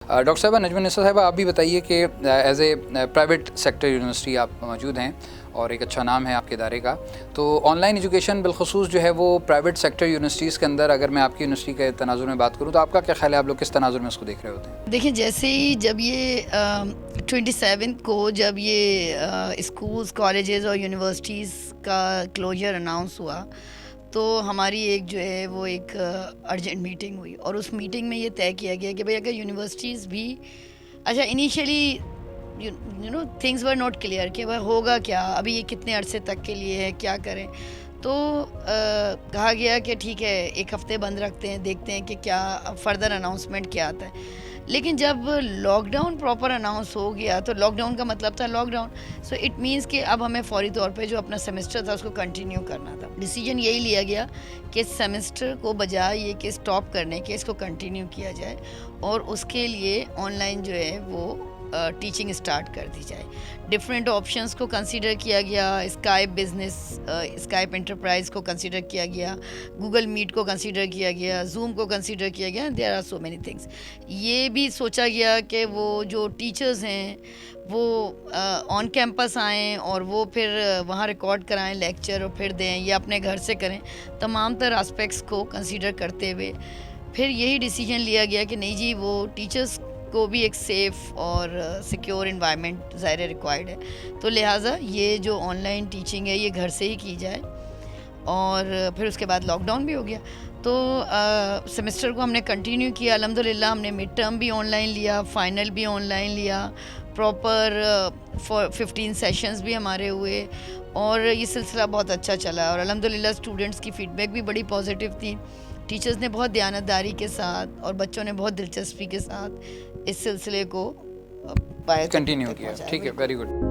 Doctor صاحبہ نجم النساء صاحبہ آپ بھی بتائیے کہ as a private sector university آپ موجود ہیں اور ایک اچھا نام ہے آپ کے ادارے کا، تو آن لائن ایجوکیشن بالخصوص جو ہے وہ پرائیویٹ سیکٹر یونیورسٹیز کے اندر، اگر میں آپ کی یونیورسٹی کے تناظر میں بات کروں تو آپ کا کیا خیال ہے، آپ لوگ کس تناظر میں اس کو دیکھ رہے ہوتے ہیں؟ دیکھیں جیسے ہی جب یہ 27 کو جب یہ اسکولز کالجز اور یونیورسٹیز کا کلوجر اناؤنس ہوا تو ہماری ایک جو ہے وہ ایک ارجنٹ میٹنگ ہوئی، اور اس میٹنگ میں یہ طے کیا گیا کہ بھائی اگر یونیورسٹیز بھی اچھا initially you know things were not clear کہ بھائی ہوگا کیا، ابھی یہ کتنے عرصے تک کے لیے ہے، کیا کریں، تو کہا گیا کہ ٹھیک ہے ایک ہفتے بند رکھتے ہیں، دیکھتے ہیں کہ کیا فردر اناؤنسمنٹ کیا آتا ہے۔ لیکن جب لاک ڈاؤن پراپر اناؤنس ہو گیا تو لاک ڈاؤن کا مطلب تھا lock down, so it means کہ اب ہمیں فوری طور پہ جو اپنا سیمسٹر تھا اس کو کنٹینیو کرنا تھا۔ ڈیسیجن یہی لیا گیا کہ سیمسٹر کو بجائے یہ کہ اسٹاپ کرنے کے اس کو کنٹینیو کیا جائے، اور اس کے لیے آن لائن جو ہے وہ ٹیچنگ اسٹارٹ کر دی جائے۔ ڈفرینٹ آپشنس کو کنسیڈر کیا گیا، اسکائپ بزنس، اسکائپ انٹرپرائز کو کنسیڈر کیا گیا، گوگل میٹ کو کنسیڈر کیا گیا، زوم کو کنسیڈر کیا گیا، there are so many things. یہ بھی سوچا گیا کہ وہ جو ٹیچرز ہیں وہ آن کیمپس آئیں اور وہ پھر وہاں ریکارڈ کرائیں لیکچر اور پھر دیں یا اپنے گھر سے کریں، تمام تر اسپیکٹس کو کنسیڈر کرتے ہوئے پھر یہی ڈیسیجن لیا گیا کہ نہیں جی وہ ٹیچرز کو بھی ایک سیف اور سیکیور انوائرمنٹ ظاہر ریکوائرڈ ہے، تو لہٰذا یہ جو آن لائن ٹیچنگ ہے یہ گھر سے ہی کی جائے، اور پھر اس کے بعد لاک ڈاؤن بھی ہو گیا۔ تو سیمسٹر کو ہم نے کنٹینیو کیا، الحمدللہ ہم نے مڈ ٹرم بھی آن لائن لیا، فائنل بھی آن لائن لیا، پراپر 15 سیشنز بھی ہمارے ہوئے، اور یہ سلسلہ بہت اچھا چلا، اور الحمدللہ اسٹوڈنٹس کی فیڈ بیک بھی بڑی پازیٹیو تھی۔ ٹیچرز نے بہت دیانتداری کے ساتھ اور بچوں نے بہت دلچسپی کے ساتھ اس سلسلے کو کنٹینیو کیا۔ ٹھیک ہے، ویری گڈ۔